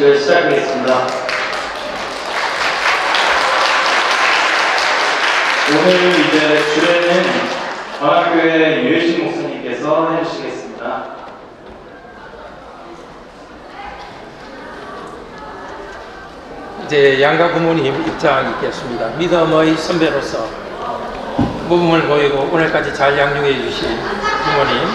결혼식을 시작하겠습니다. 오늘 이제 주례는 관악교회 유해신 목사님께서 해주시겠습니다. 이제 양가 부모님 입장 있겠습니다. 믿음의 선배로서 모범을 보이고 오늘까지 잘 양육해 주신 부모님,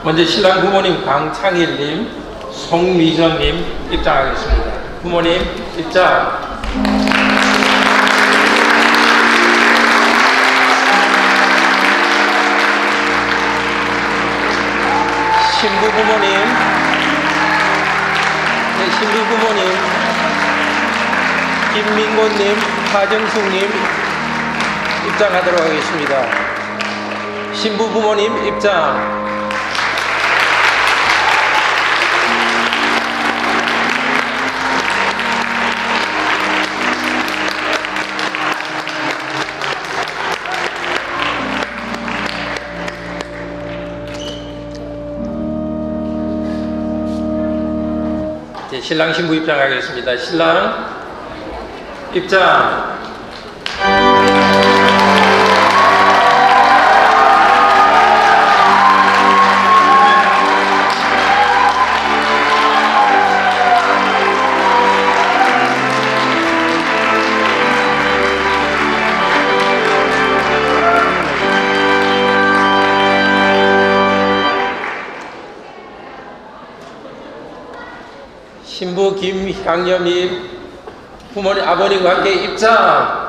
먼저 신랑 부모님 강창일님, 송미정님 입장하겠습니다. 부모님 입장. 신부 부모님, 네, 신부 부모님, 김민곤님, 하정숙님 입장하도록 하겠습니다. 신부 부모님 입장. 네, 신랑 신부 입장하겠습니다. 신랑 입장. 신부 김향여님 부모님 아버님과 함께 입장.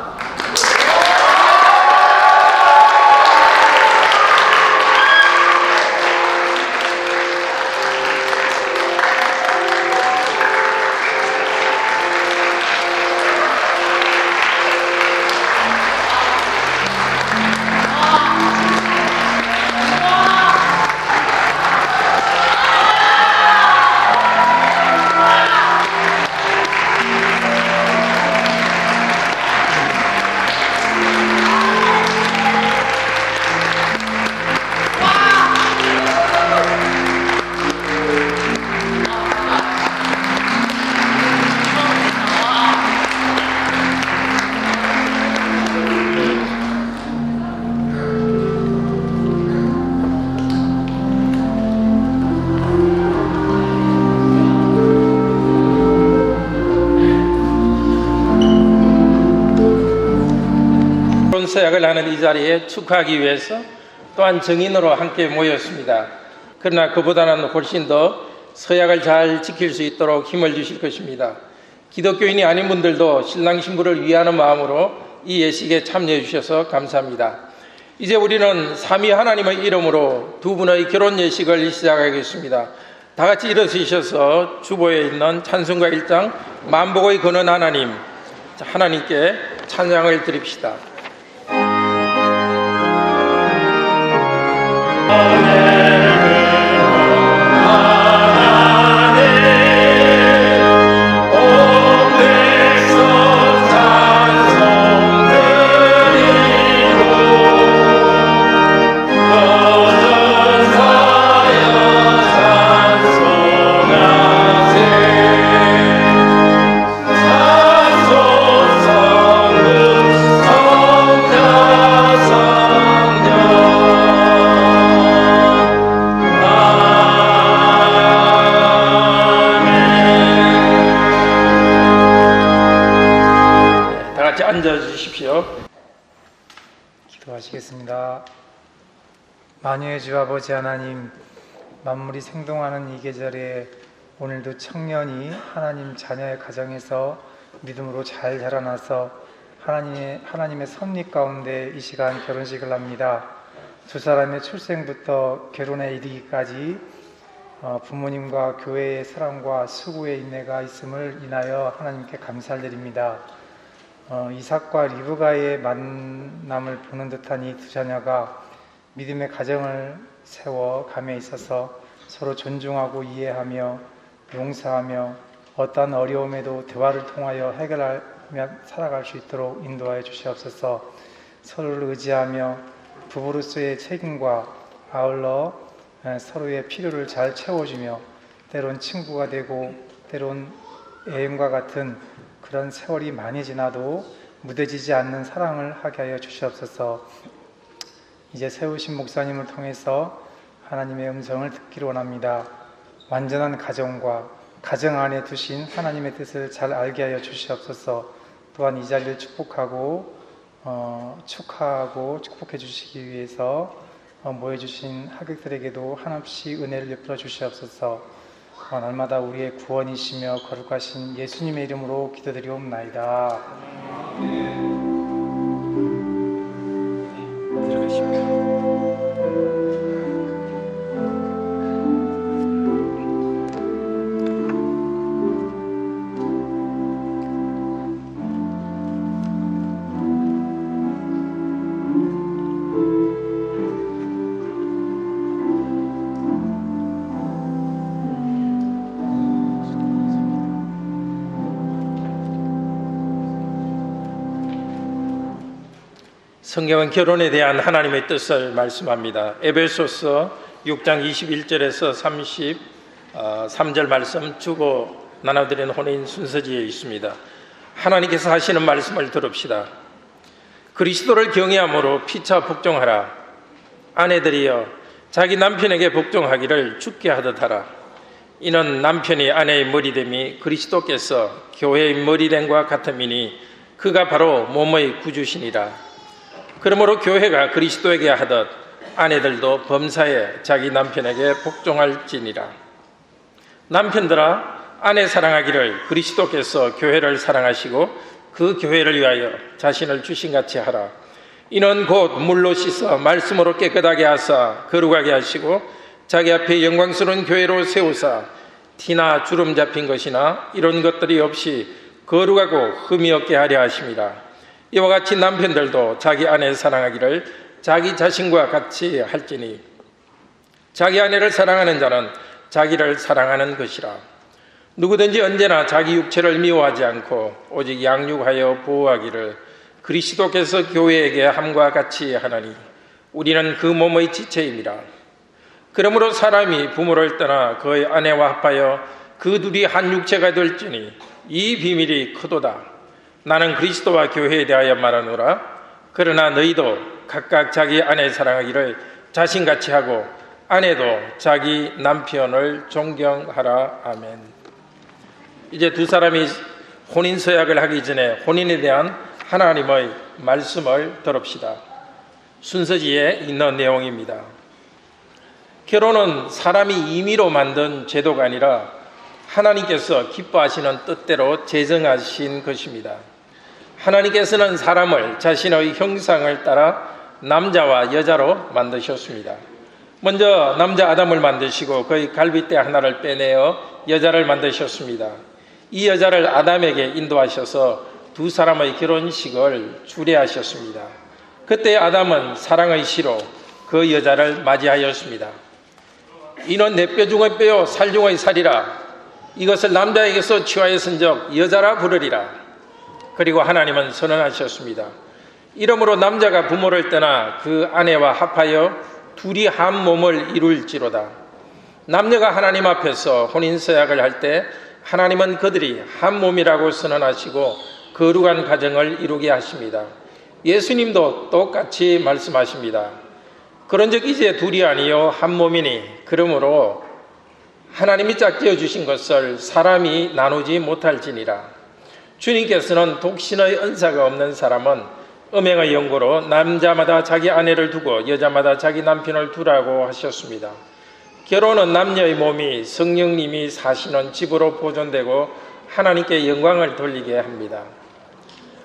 서약을 하는 이 자리에 축하하기 위해서 또한 증인으로 함께 모였습니다. 그러나 그보다는 훨씬 더 서약을 잘 지킬 수 있도록 힘을 주실 것입니다. 기독교인이 아닌 분들도 신랑 신부를 위하는 마음으로 이 예식에 참여해 주셔서 감사합니다. 이제 우리는 삼위 하나님의 이름으로 두 분의 결혼 예식을 시작하겠습니다. 다 같이 일어서셔서 주보에 있는 찬송가 1장 만복의 근원 하나님, 하나님께 찬양을 드립시다. 앉아주십시오. 기도하시겠습니다. 만유의 주 아버지 하나님, 만물이 생동하는 이 계절에 오늘도 청년이 하나님 자녀의 가정에서 믿음으로 잘 자라나서 하나님의 섭리 가운데 이 시간 결혼식을 합니다. 두 사람의 출생부터 결혼에 이르기까지 부모님과 교회의 사랑과 수고의 인내가 있음을 인하여 하나님께 감사를 드립니다. 이삭과 리브가의 만남을 보는 듯한 이 두 자녀가 믿음의 가정을 세워 감에 있어서 서로 존중하고 이해하며 용서하며 어떠한 어려움에도 대화를 통하여 해결하며 살아갈 수 있도록 인도하여 주시옵소서. 서로를 의지하며 부부로서의 책임과 아울러 서로의 필요를 잘 채워주며 때론 친구가 되고 때론 애인과 같은 그런 세월이 많이 지나도 무뎌지지 않는 사랑을 하게 하여 주시옵소서. 이제 세우신 목사님을 통해서 하나님의 음성을 듣기를 원합니다. 완전한 가정과 가정 안에 두신 하나님의 뜻을 잘 알게 하여 주시옵소서. 또한 이 자리를 축복하고 축복해 주시기 위해서 모여주신 하객들에게도 한없이 은혜를 베풀어 주시옵소서. 날마다 우리의 구원이시며 거룩하신 예수님의 이름으로 기도드리옵나이다. 성경은 결혼에 대한 하나님의 뜻을 말씀합니다. 에베소서 6장 21절에서 33절 말씀 주고 나눠드린 혼인 순서지에 있습니다. 하나님께서 하시는 말씀을 들읍시다. 그리스도를 경외함으로 피차 복종하라. 아내들이여 자기 남편에게 복종하기를 주께 하듯 하라. 이는 남편이 아내의 머리됨이 그리스도께서 교회의 머리됨과 같음이니 그가 바로 몸의 구주시니라. 그러므로 교회가 그리스도에게 하듯 아내들도 범사에 자기 남편에게 복종할지니라. 남편들아 아내 사랑하기를 그리스도께서 교회를 사랑하시고 그 교회를 위하여 자신을 주신같이 하라. 이는 곧 물로 씻어 말씀으로 깨끗하게 하사 거룩하게 하시고 자기 앞에 영광스러운 교회로 세우사 티나 주름 잡힌 것이나 이런 것들이 없이 거룩하고 흠이 없게 하려 하심이라. 이와 같이 남편들도 자기 아내 사랑하기를 자기 자신과 같이 할지니 자기 아내를 사랑하는 자는 자기를 사랑하는 것이라. 누구든지 언제나 자기 육체를 미워하지 않고 오직 양육하여 보호하기를 그리스도께서 교회에게 함과 같이 하나니 우리는 그 몸의 지체임이라. 그러므로 사람이 부모를 떠나 그의 아내와 합하여 그 둘이 한 육체가 될지니 이 비밀이 크도다. 나는 그리스도와 교회에 대하여 말하노라. 그러나 너희도 각각 자기 아내 사랑하기를 자신같이 하고 아내도 자기 남편을 존경하라. 아멘. 이제 두 사람이 혼인 서약을 하기 전에 혼인에 대한 하나님의 말씀을 들읍시다. 순서지에 있는 내용입니다. 결혼은 사람이 임의로 만든 제도가 아니라 하나님께서 기뻐하시는 뜻대로 제정하신 것입니다. 하나님께서는 사람을 자신의 형상을 따라 남자와 여자로 만드셨습니다. 먼저 남자 아담을 만드시고 그의 갈빗대 하나를 빼내어 여자를 만드셨습니다. 이 여자를 아담에게 인도하셔서 두 사람의 결혼식을 주례하셨습니다. 그때 아담은 사랑의 시로 그 여자를 맞이하였습니다. 이는 내 뼈 중의 뼈요 살 중의 살이라. 이것을 남자에게서 취하였은 적 여자라 부르리라. 그리고 하나님은 선언하셨습니다. 이러므로 남자가 부모를 떠나 그 아내와 합하여 둘이 한 몸을 이룰지로다. 남녀가 하나님 앞에서 혼인서약을 할 때 하나님은 그들이 한 몸이라고 선언하시고 거룩한 가정을 이루게 하십니다. 예수님도 똑같이 말씀하십니다. 그런즉 이제 둘이 아니요 한 몸이니 그러므로 하나님이 짝지어 주신 것을 사람이 나누지 못할지니라. 주님께서는 독신의 은사가 없는 사람은 음행의 연고로 남자마다 자기 아내를 두고 여자마다 자기 남편을 두라고 하셨습니다. 결혼은 남녀의 몸이 성령님이 사시는 집으로 보존되고 하나님께 영광을 돌리게 합니다.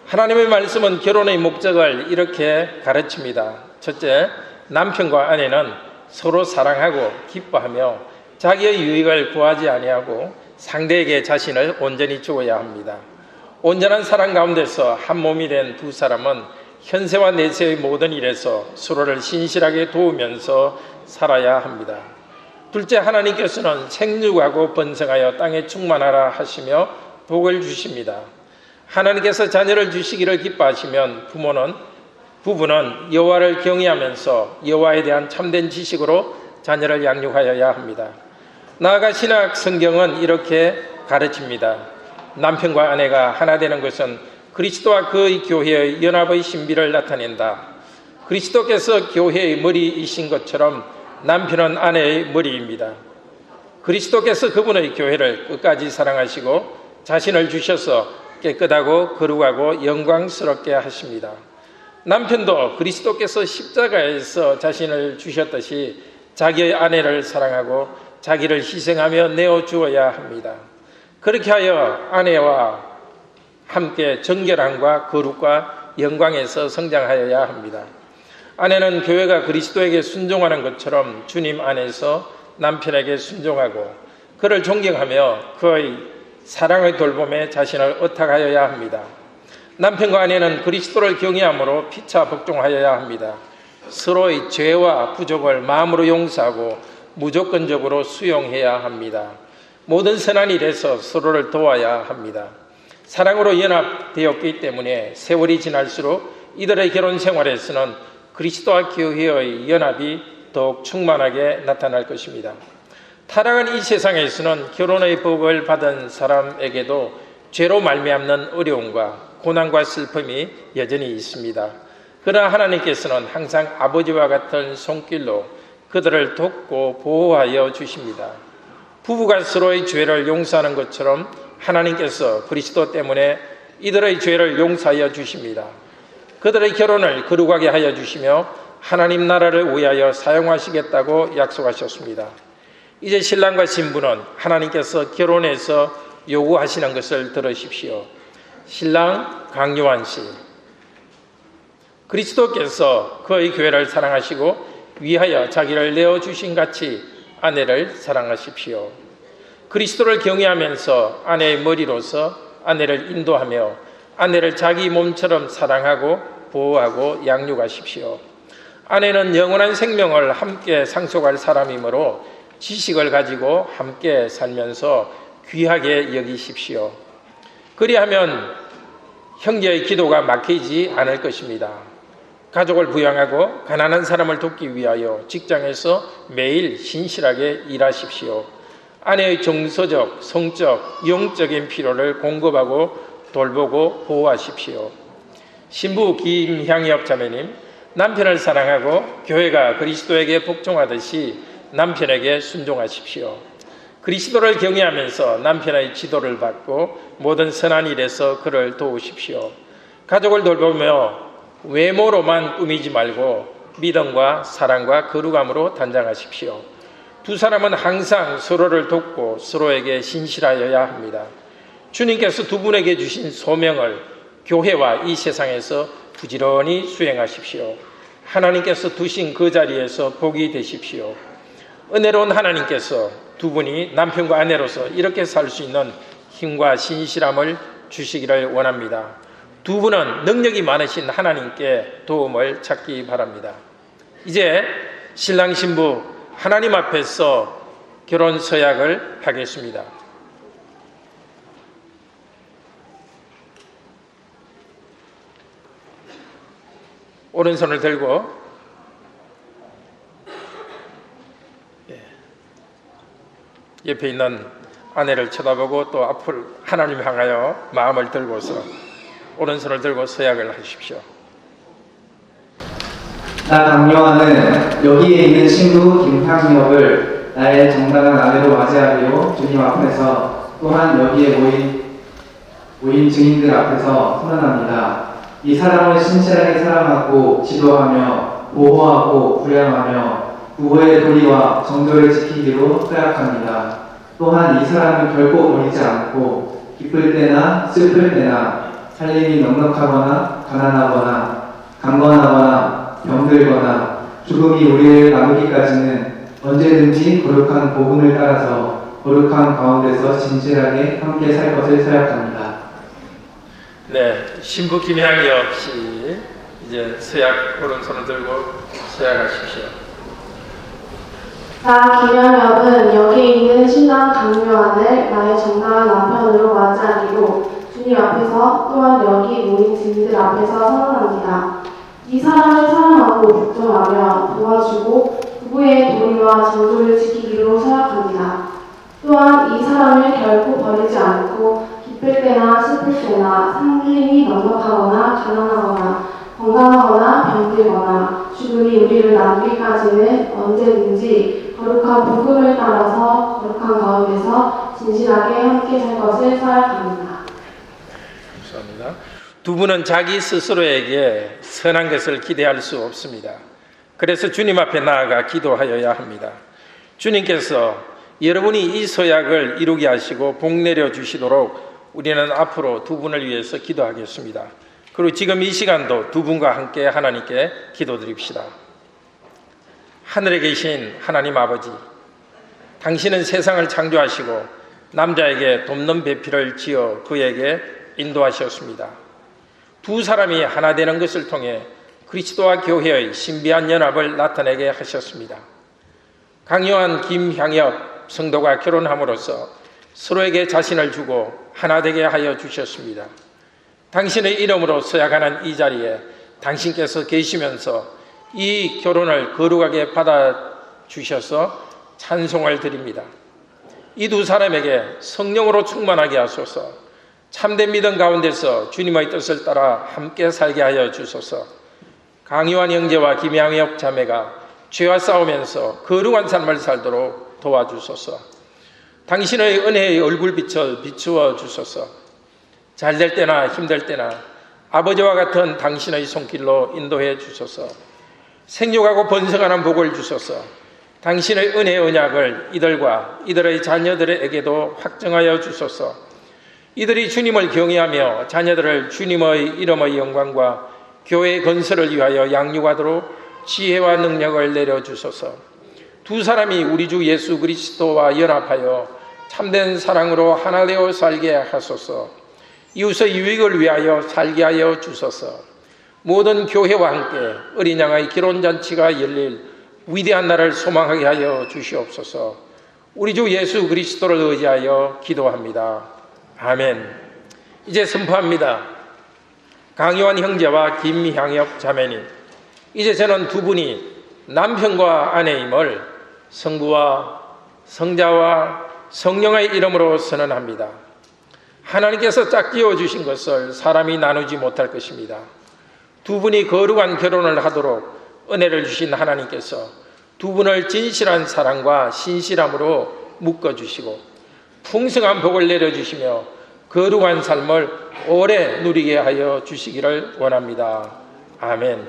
하나님의 말씀은 결혼의 목적을 이렇게 가르칩니다. 첫째, 남편과 아내는 서로 사랑하고 기뻐하며 자기의 유익을 구하지 아니하고 상대에게 자신을 온전히 주어야 합니다. 온전한 사랑 가운데서 한 몸이 된 두 사람은 현세와 내세의 모든 일에서 서로를 신실하게 도우면서 살아야 합니다. 둘째, 하나님께서는 생육하고 번성하여 땅에 충만하라 하시며 복을 주십니다. 하나님께서 자녀를 주시기를 기뻐하시면 부부는 여호와를 경외하면서 여호와에 대한 참된 지식으로 자녀를 양육하여야 합니다. 나아가 신약 성경은 이렇게 가르칩니다. 남편과 아내가 하나 되는 것은 그리스도와 그의 교회의 연합의 신비를 나타낸다. 그리스도께서 교회의 머리이신 것처럼 남편은 아내의 머리입니다. 그리스도께서 그분의 교회를 끝까지 사랑하시고 자신을 주셔서 깨끗하고 거룩하고 영광스럽게 하십니다. 남편도 그리스도께서 십자가에서 자신을 주셨듯이 자기의 아내를 사랑하고 자기를 희생하며 내어주어야 합니다. 그렇게 하여 아내와 함께 정결함과 거룩과 영광에서 성장하여야 합니다. 아내는 교회가 그리스도에게 순종하는 것처럼 주님 안에서 남편에게 순종하고 그를 존경하며 그의 사랑의 돌봄에 자신을 의탁하여야 합니다. 남편과 아내는 그리스도를 경외함으로 피차 복종하여야 합니다. 서로의 죄와 부족을 마음으로 용서하고 무조건적으로 수용해야 합니다. 모든 선한 일에서 서로를 도와야 합니다. 사랑으로 연합되었기 때문에 세월이 지날수록 이들의 결혼 생활에서는 그리스도와 교회의 연합이 더욱 충만하게 나타날 것입니다. 타락한 이 세상에서는 결혼의 복을 받은 사람에게도 죄로 말미암는 어려움과 고난과 슬픔이 여전히 있습니다. 그러나 하나님께서는 항상 아버지와 같은 손길로 그들을 돕고 보호하여 주십니다. 부부가 서로의 죄를 용서하는 것처럼 하나님께서 그리스도 때문에 이들의 죄를 용서하여 주십니다. 그들의 결혼을 거룩하게 하여 주시며 하나님 나라를 위하여 사용하시겠다고 약속하셨습니다. 이제 신랑과 신부는 하나님께서 결혼에서 요구하시는 것을 들으십시오. 신랑 강요한 씨, 그리스도께서 그의 교회를 사랑하시고 위하여 자기를 내어주신 같이 아내를 사랑하십시오. 그리스도를 경외하면서 아내의 머리로서 아내를 인도하며 아내를 자기 몸처럼 사랑하고 보호하고 양육하십시오. 아내는 영원한 생명을 함께 상속할 사람이므로 지식을 가지고 함께 살면서 귀하게 여기십시오. 그리하면 형제의 기도가 막히지 않을 것입니다. 가족을 부양하고 가난한 사람을 돕기 위하여 직장에서 매일 신실하게 일하십시오. 아내의 정서적, 성적, 영적인 필요를 공급하고 돌보고 보호하십시오. 신부 김향엽 자매님, 남편을 사랑하고 교회가 그리스도에게 복종하듯이 남편에게 순종하십시오. 그리스도를 경외하면서 남편의 지도를 받고 모든 선한 일에서 그를 도우십시오. 가족을 돌보며 외모로만 꾸미지 말고 믿음과 사랑과 거룩함으로 단장하십시오. 두 사람은 항상 서로를 돕고 서로에게 신실하여야 합니다. 주님께서 두 분에게 주신 소명을 교회와 이 세상에서 부지런히 수행하십시오. 하나님께서 두신 그 자리에서 복이 되십시오. 은혜로운 하나님께서 두 분이 남편과 아내로서 이렇게 살 수 있는 힘과 신실함을 주시기를 원합니다. 두 분은 능력이 많으신 하나님께 도움을 찾기 바랍니다. 이제 신랑 신부 하나님 앞에서 결혼 서약을 하겠습니다. 오른손을 들고 옆에 있는 아내를 쳐다보고 또 앞을 하나님 향하여 마음을 들고서 오른손을 들고 서약을 하십시오. 나 강요하는 여기에 있는 친구 김향엽을 나의 정당한 아내로 맞이하기로 주님 앞에서 또한 여기에 모인 증인들 앞에서 선언합니다. 이 사람을 신실하게 사랑하고 지도하며 보호하고 부양하며 부부의 도리와 정도를 지키기로 서약합니다. 또한 이 사람을 결코 버리지 않고 기쁠 때나 슬플 때나 살림이 넉넉하거나 가난하거나 강건하거나 병들거나 죽음이 우리를 나누기까지는 언제든지 거룩한 복음을 따라서 거룩한 가운데서 진실하게 함께 살 것을 서약합니다. 네, 신부 김향엽 씨 이제 서약 오른손을 들고 서약하십시오. 나 김향엽은 여기 있는 신랑 강요한을 나의 정당한 남편으로 맞이하기로 주님 앞에서 또한 여기 모인 증인들 앞에서 선언합니다. 이 사람을 사랑하고 복종하며 도와주고 부부의 도리와 정도를 지키기로 서약합니다. 또한 이 사람을 결코 버리지 않고 기쁠 때나 슬플 때나 상림이 넉넉하거나 가난하거나 건강하거나 병들거나 죽음이 우리를 남기까지는 언제든지 거룩한 복음을 따라서 거룩한 가운데서 진실하게 함께 살 것을 서약합니다. 감사합니다. 두 분은 자기 스스로에게 선한 것을 기대할 수 없습니다. 그래서 주님 앞에 나아가 기도하여야 합니다. 주님께서 여러분이 이 서약을 이루게 하시고 복 내려 주시도록 우리는 앞으로 두 분을 위해서 기도하겠습니다. 그리고 지금 이 시간도 두 분과 함께 하나님께 기도드립시다. 하늘에 계신 하나님 아버지, 당신은 세상을 창조하시고 남자에게 돕는 배필을 지어 그에게 인도하셨습니다. 두 사람이 하나 되는 것을 통해 그리스도와 교회의 신비한 연합을 나타내게 하셨습니다. 강요한 김향엽 성도가 결혼함으로써 서로에게 자신을 주고 하나 되게 하여 주셨습니다. 당신의 이름으로 서약하는 이 자리에 당신께서 계시면서 이 결혼을 거룩하게 받아주셔서 찬송을 드립니다. 이 두 사람에게 성령으로 충만하게 하소서. 참된 믿음 가운데서 주님의 뜻을 따라 함께 살게 하여 주소서. 강요한 형제와 김양엽 자매가 죄와 싸우면서 거룩한 삶을 살도록 도와주소서. 당신의 은혜의 얼굴빛을 비추어 주소서. 잘될 때나 힘들 때나 아버지와 같은 당신의 손길로 인도해 주소서. 생육하고 번성하는 복을 주소서. 당신의 은혜의 언약을 이들과 이들의 자녀들에게도 확정하여 주소서. 이들이 주님을 경외하며 자녀들을 주님의 이름의 영광과 교회의 건설을 위하여 양육하도록 지혜와 능력을 내려주소서. 두 사람이 우리 주 예수 그리스도와 연합하여 참된 사랑으로 하나 되어 살게 하소서. 이웃의 유익을 위하여 살게 하여 주소서. 모든 교회와 함께 어린 양의 결혼잔치가 열릴 위대한 날을 소망하게 하여 주시옵소서. 우리 주 예수 그리스도를 의지하여 기도합니다. 아멘. 이제 선포합니다. 강요한 형제와 김향엽 자매님, 이제 저는 두 분이 남편과 아내임을 성부와 성자와 성령의 이름으로 선언합니다. 하나님께서 짝지어 주신 것을 사람이 나누지 못할 것입니다. 두 분이 거룩한 결혼을 하도록 은혜를 주신 하나님께서 두 분을 진실한 사랑과 신실함으로 묶어주시고 풍성한 복을 내려주시며 거룩한 삶을 오래 누리게 하여 주시기를 원합니다. 아멘.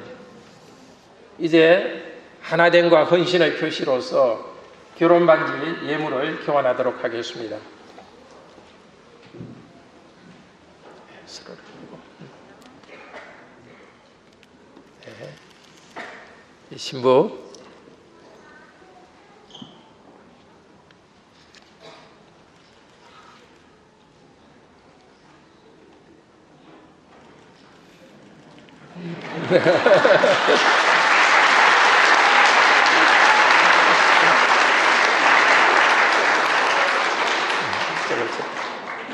이제 하나됨과 헌신의 표시로서 결혼 반지 예물을 교환하도록 하겠습니다. 네. 신부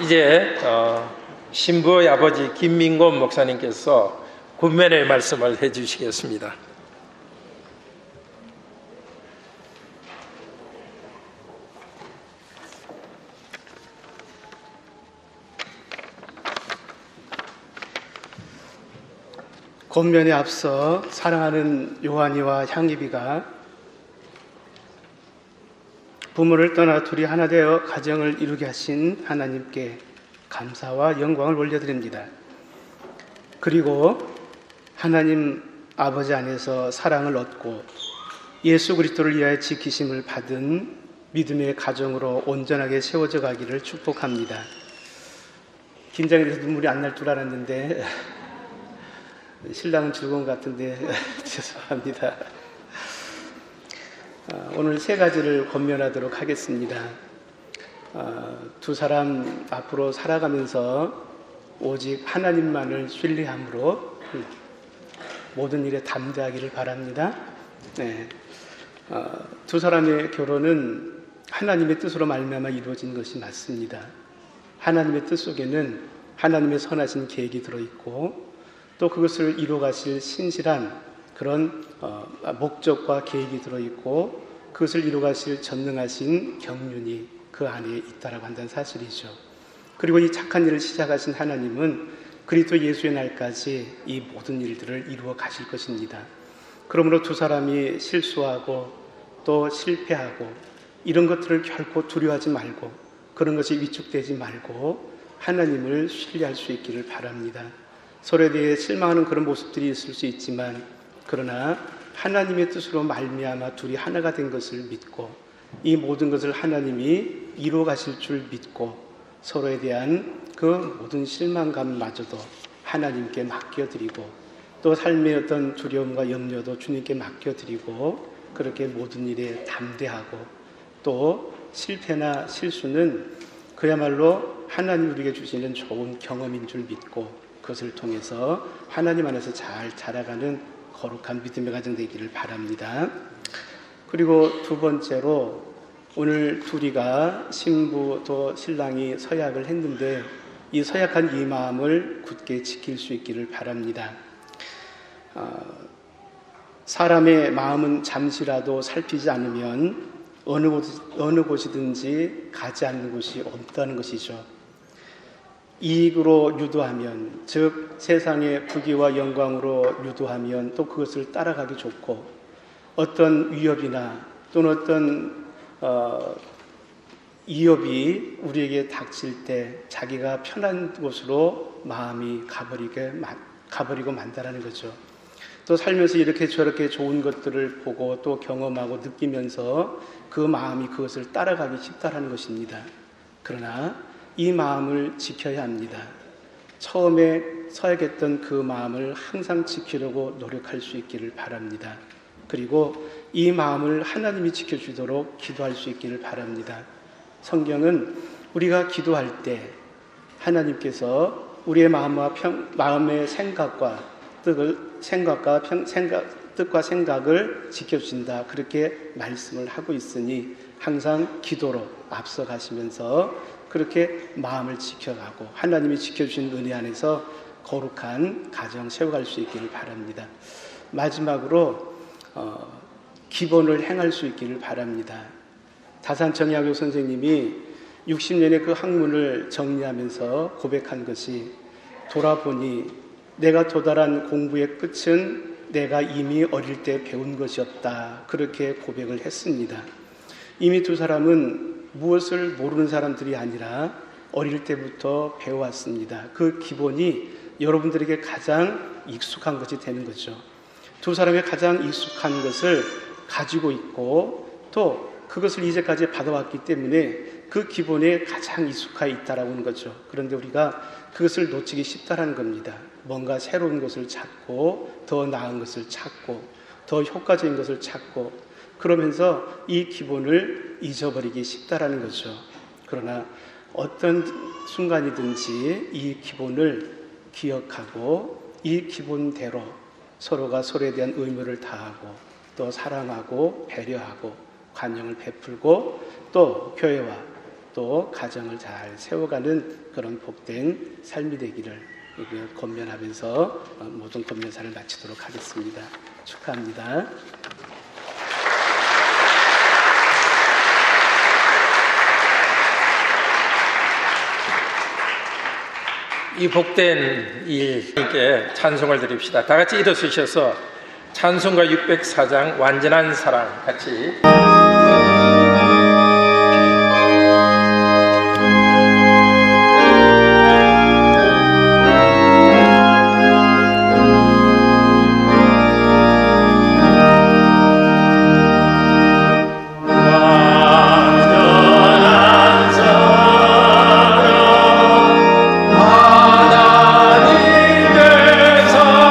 이제 신부의 아버지 김민곤 목사님께서 군면의 말씀을 해주시겠습니다. 권면에 앞서 사랑하는 요한이와 향기비가 부모를 떠나 둘이 하나 되어 가정을 이루게 하신 하나님께 감사와 영광을 올려드립니다. 그리고 하나님 아버지 안에서 사랑을 얻고 예수 그리스도를 위하여 지키심을 받은 믿음의 가정으로 온전하게 세워져 가기를 축복합니다. 긴장이 돼서 눈물이 안 날 줄 알았는데 신랑은 즐거운 것 같은데 죄송합니다. 오늘 세 가지를 권면하도록 하겠습니다. 두 사람 앞으로 살아가면서 오직 하나님만을 신뢰함으로 모든 일에 담대하기를 바랍니다. 네. 두 사람의 결혼은 하나님의 뜻으로 말미암아 이루어진 것이 맞습니다. 하나님의 뜻 속에는 하나님의 선하신 계획이 들어있고 또 그것을 이루어가실 신실한 그런 목적과 계획이 들어있고 그것을 이루어가실 전능하신 경륜이 그 안에 있다라고 한다는 사실이죠. 그리고 이 착한 일을 시작하신 하나님은 그리스도 예수의 날까지 이 모든 일들을 이루어 가실 것입니다. 그러므로 두 사람이 실수하고 또 실패하고 이런 것들을 결코 두려워하지 말고 그런 것이 위축되지 말고 하나님을 신뢰할 수 있기를 바랍니다. 서로에 대해 실망하는 그런 모습들이 있을 수 있지만 그러나 하나님의 뜻으로 말미암아 둘이 하나가 된 것을 믿고 이 모든 것을 하나님이 이루어 가실 줄 믿고 서로에 대한 그 모든 실망감마저도 하나님께 맡겨드리고 또 삶의 어떤 두려움과 염려도 주님께 맡겨드리고 그렇게 모든 일에 담대하고 또 실패나 실수는 그야말로 하나님 우리에게 주시는 좋은 경험인 줄 믿고 그것을 통해서 하나님 안에서 잘 자라가는 거룩한 믿음의 가정 되기를 바랍니다. 그리고 두 번째로 오늘 둘이가 신부 또 신랑이 서약을 했는데 이 서약한 이 마음을 굳게 지킬 수 있기를 바랍니다. 사람의 마음은 잠시라도 살피지 않으면 어느 곳이든지 가지 않는 곳이 없다는 것이죠. 이익으로 유도하면, 즉 세상의 부귀와 영광으로 유도하면 또 그것을 따라가기 좋고 어떤 위협이나 또는 어떤 이협이 우리에게 닥칠 때 자기가 편한 곳으로 마음이 가버리고 만다라는 거죠. 또 살면서 이렇게 저렇게 좋은 것들을 보고 또 경험하고 느끼면서 그 마음이 그것을 따라가기 쉽다라는 것입니다. 그러나 이 마음을 지켜야 합니다. 처음에 서약했던 그 마음을 항상 지키려고 노력할 수 있기를 바랍니다. 그리고 이 마음을 하나님이 지켜주도록 기도할 수 있기를 바랍니다. 성경은 우리가 기도할 때 하나님께서 우리의 마음의 생각과 뜻과 생각을 지켜주신다 그렇게 말씀을 하고 있으니 항상 기도로 앞서가시면서 그렇게 마음을 지켜가고 하나님이 지켜주신 은혜 안에서 거룩한 가정 세워갈 수 있기를 바랍니다. 마지막으로 기본을 행할 수 있기를 바랍니다. 다산 정약용 선생님이 60년의 그 학문을 정리하면서 고백한 것이 돌아보니 내가 도달한 공부의 끝은 내가 이미 어릴 때 배운 것이었다 그렇게 고백을 했습니다. 이미 두 사람은 무엇을 모르는 사람들이 아니라 어릴 때부터 배워왔습니다. 그 기본이 여러분들에게 가장 익숙한 것이 되는 거죠. 두 사람의 가장 익숙한 것을 가지고 있고 또 그것을 이제까지 받아왔기 때문에 그 기본에 가장 익숙해 있다라고 하는 거죠. 그런데 우리가 그것을 놓치기 쉽다라는 겁니다. 뭔가 새로운 것을 찾고 더 나은 것을 찾고 더 효과적인 것을 찾고 그러면서 이 기본을 잊어버리기 쉽다라는 거죠. 그러나 어떤 순간이든지 이 기본을 기억하고 이 기본대로 서로가 서로에 대한 의무를 다하고 또 사랑하고 배려하고 관용을 베풀고 또 교회와 또 가정을 잘 세워가는 그런 복된 삶이 되기를 권면하면서 모든 권면사를 마치도록 하겠습니다. 축하합니다. 이 복된 일께 찬송을 드립시다. 다 같이 일어서셔서 찬송가 604장 완전한 사랑 같이 하나님의 사랑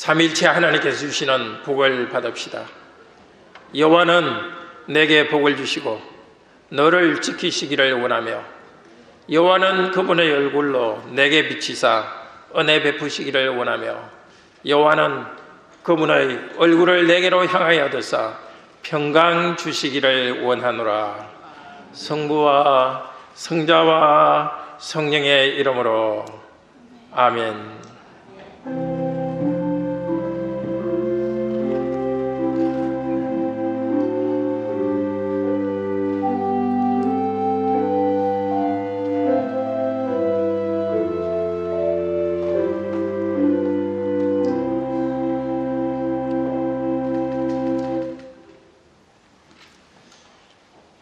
삼위일체 하나님께서 주시는 복을 받읍시다. 여호와는 내게 복을 주시고 너를 지키시기를 원하며 여호와는 그분의 얼굴로 내게 비치사 은혜 베푸시기를 원하며 여호와는 그분의 얼굴을 내게로 향하여 드사 평강 주시기를 원하노라. 성부와 성자와 성령의 이름으로 아멘.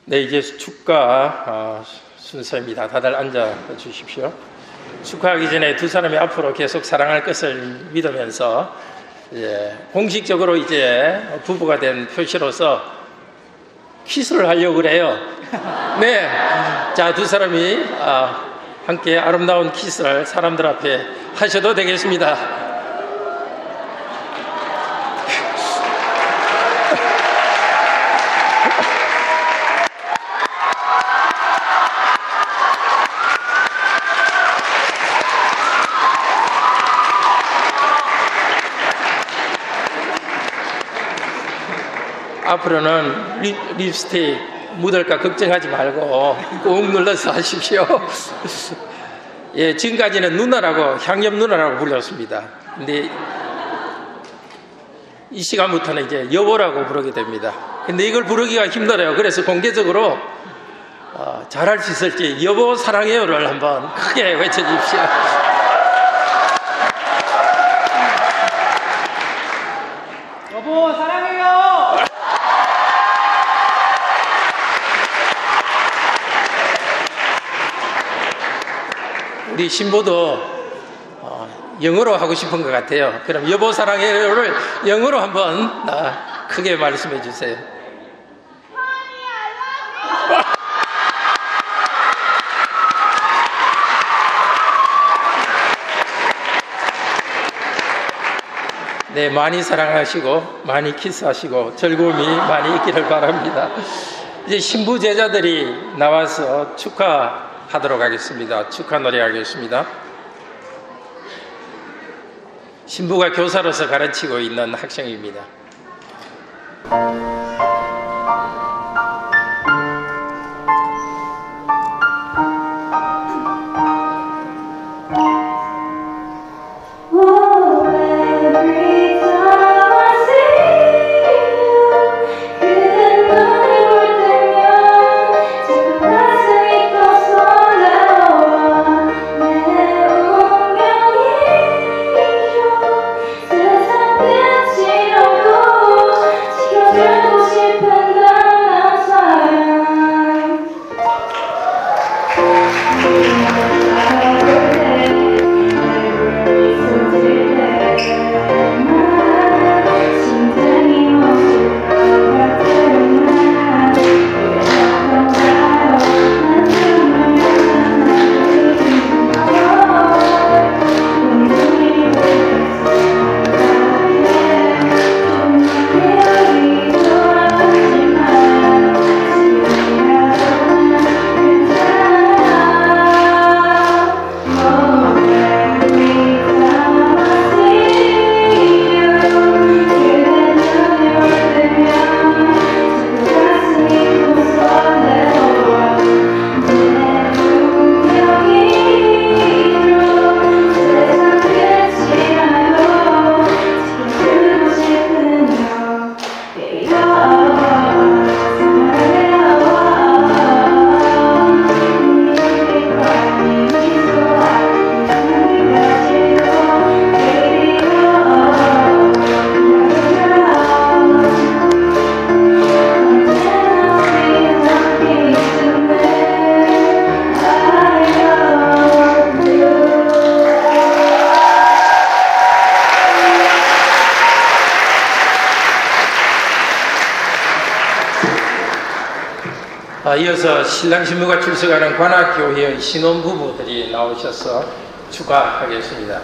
네, 이제 축가 순서입니다. 다들 앉아 주십시오. 축하하기 전에 두 사람이 앞으로 계속 사랑할 것을 믿으면서 공식적으로 이제 부부가 된 표시로서 키스를 하려고 그래요. 네, 자, 두 사람이 함께 아름다운 키스를 사람들 앞에 하셔도 되겠습니다. 앞으로는 립스틱 묻을까 걱정하지 말고 꾹 눌러서 하십시오. 예, 지금까지는 누나라고, 향염 누나라고 불렀습니다. 근데 이 시간부터는 이제 여보라고 부르게 됩니다. 근데 이걸 부르기가 힘들어요. 그래서 공개적으로 잘할 수 있을지 여보 사랑해요를 한번 크게 외쳐주십시오. 여보 사랑해요. 우리 신부도 영어로 하고 싶은 것 같아요. 그럼 여보 사랑해요를 영어로 한번 크게 말씀해 주세요. 네, 많이 사랑하시고 많이 키스하시고 즐거움이 많이 있기를 바랍니다. 이제 신부 제자들이 나와서 축하하도록 하겠습니다. 축하 노래하겠습니다. 신부가 교사로서 가르치고 있는 학생입니다. 이어서 신랑 신부가 출석하는 관악교회의 신혼부부들이 나오셔서 축하하겠습니다.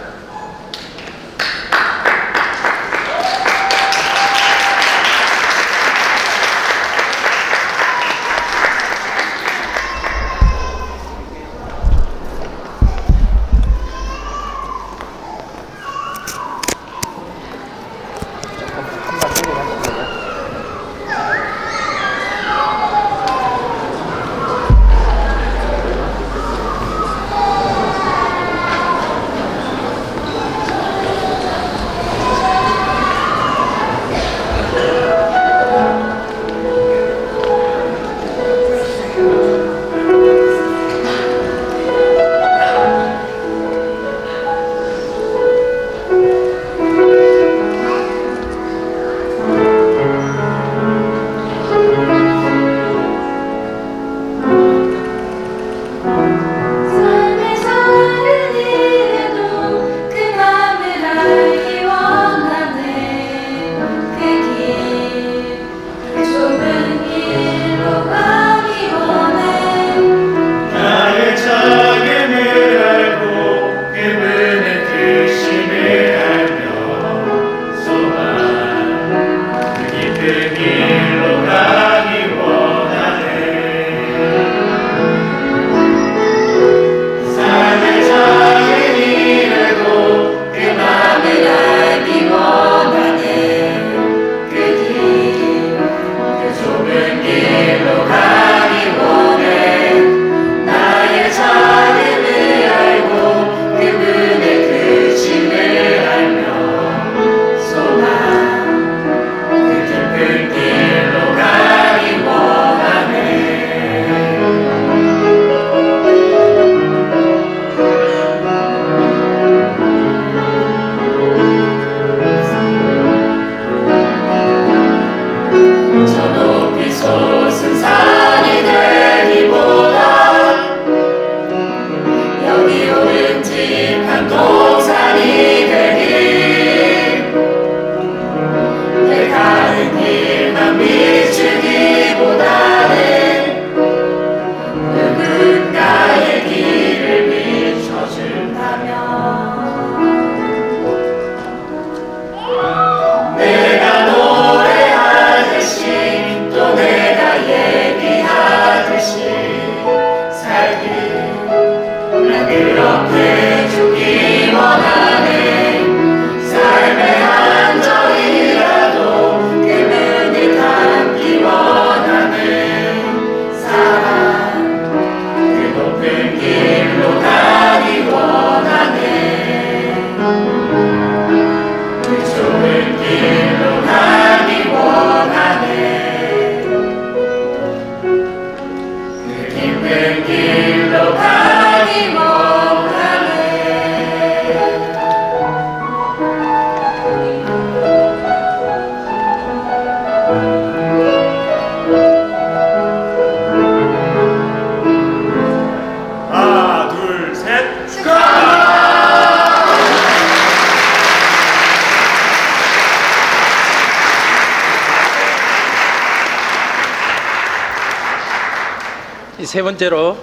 세 번째로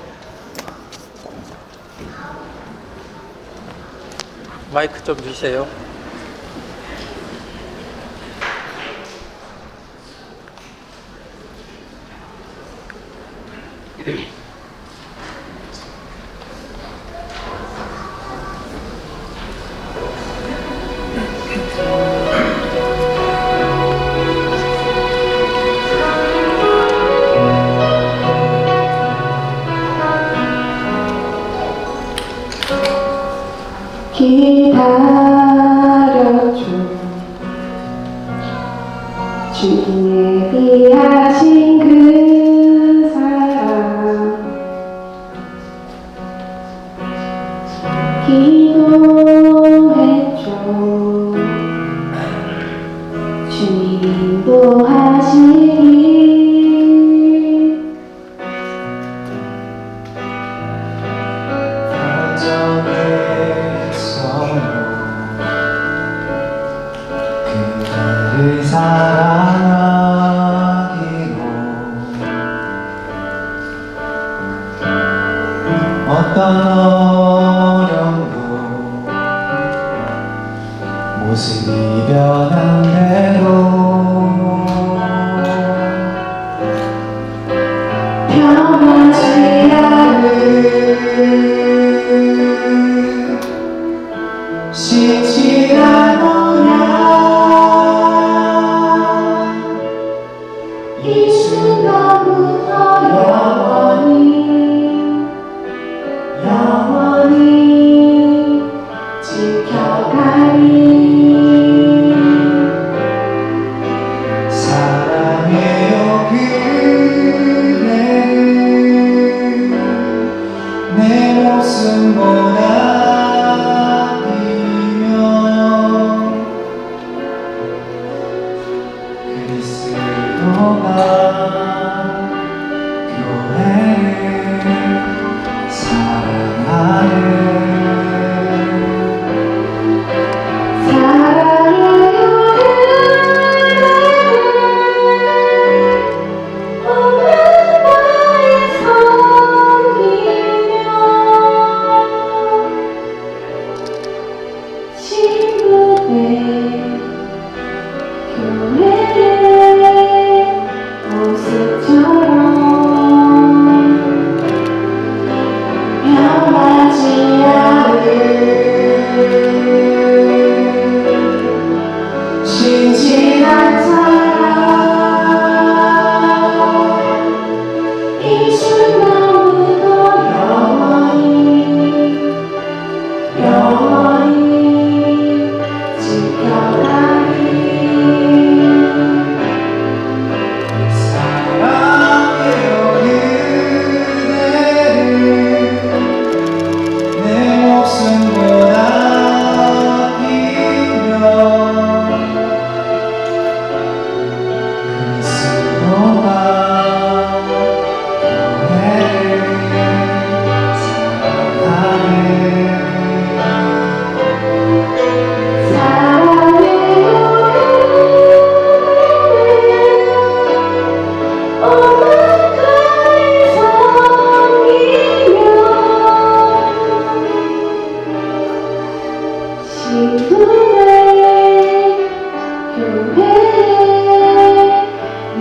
마이크 좀 주세요. 기다려줘 주님의 비하신 그 사랑 기도해줘 주님 인도하시길 그대를 사랑하기로 어떤 어려움도 모습이 변한 대로 변하지 않을 신실한 언약 이 순간부터 영원히 지켜가리 사랑해요 그대를 내 목숨보다 아끼며 그리스도가 교회를 사랑하네 사랑해요 그대를 오늘 나의 섬기며 친구들 교회의 모습처럼 변하지 않을 신실한 사랑 이 순간부터 영원히 지켜가리 사랑해요 그대를 내 목숨보다 아끼며 그리스도가 교회를 사랑하네 사랑해요 그대를 오늘 나의 섬기며 친구의 교회의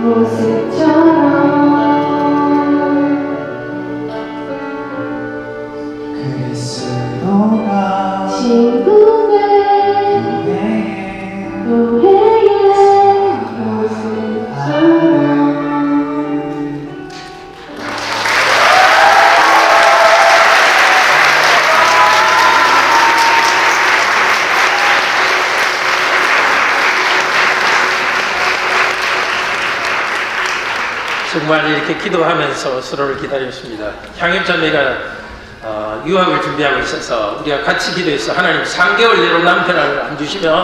모습처럼 그리스도가 친구의 교회에 교회의 모습처럼 정말 이렇게 기도하면서 서로를 기다렸습니다. 향유자매가 유학을 준비하고 있어서 우리가 같이 기도해서 하나님 3개월 내로 남편을 안 주시면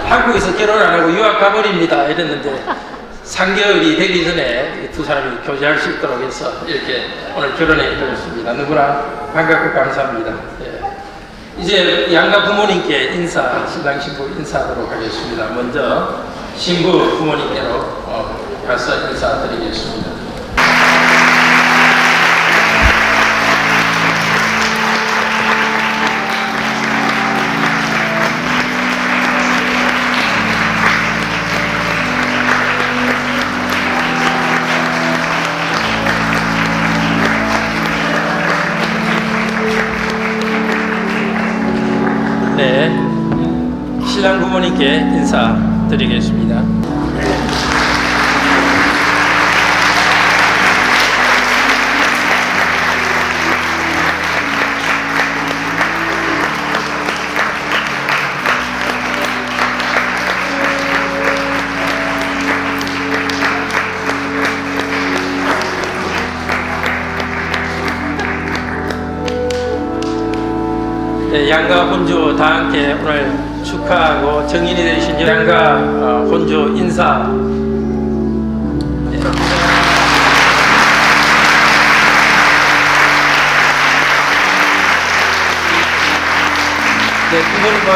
한국에서 결혼 안 하고 유학 가버립니다 이랬는데 3개월이 되기 전에 이 두 사람이 교제할 수 있도록 해서 이렇게 오늘 결혼에 이르렀습니다. 누구나 반갑고 감사합니다. 예. 이제 양가 부모님께 신랑 신부 인사하도록 하겠습니다. 먼저 신부 부모님께로 가서 인사드리겠습니다. 함께 인사드리겠습니다. 네, 양가 혼주 다 함께 오늘 축하하고 정인이 되신 양가 혼주 인사. 네. 네, 두 분만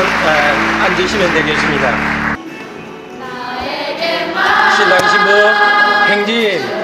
앉으시면 되겠습니다. 신랑 신부 행진.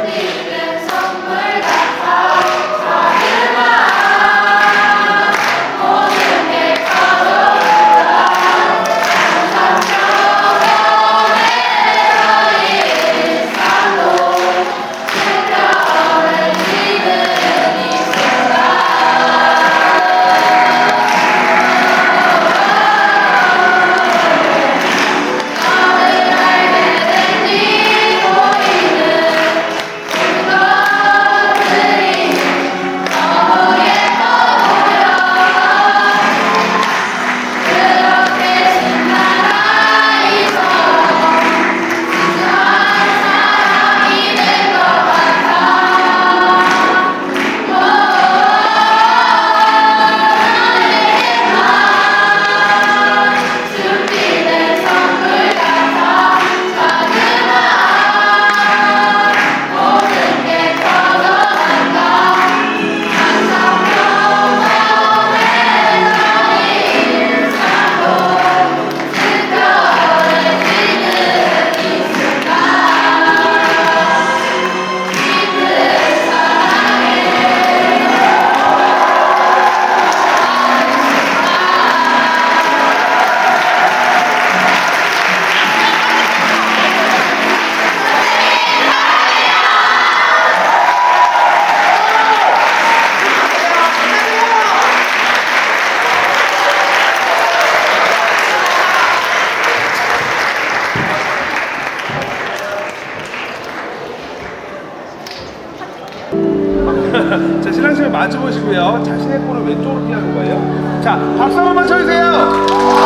자, 신랑신부 마주 보시고요. 자신의 코는 왼쪽으로 피하는 거예요. 자, 박수 한번 쳐주세요.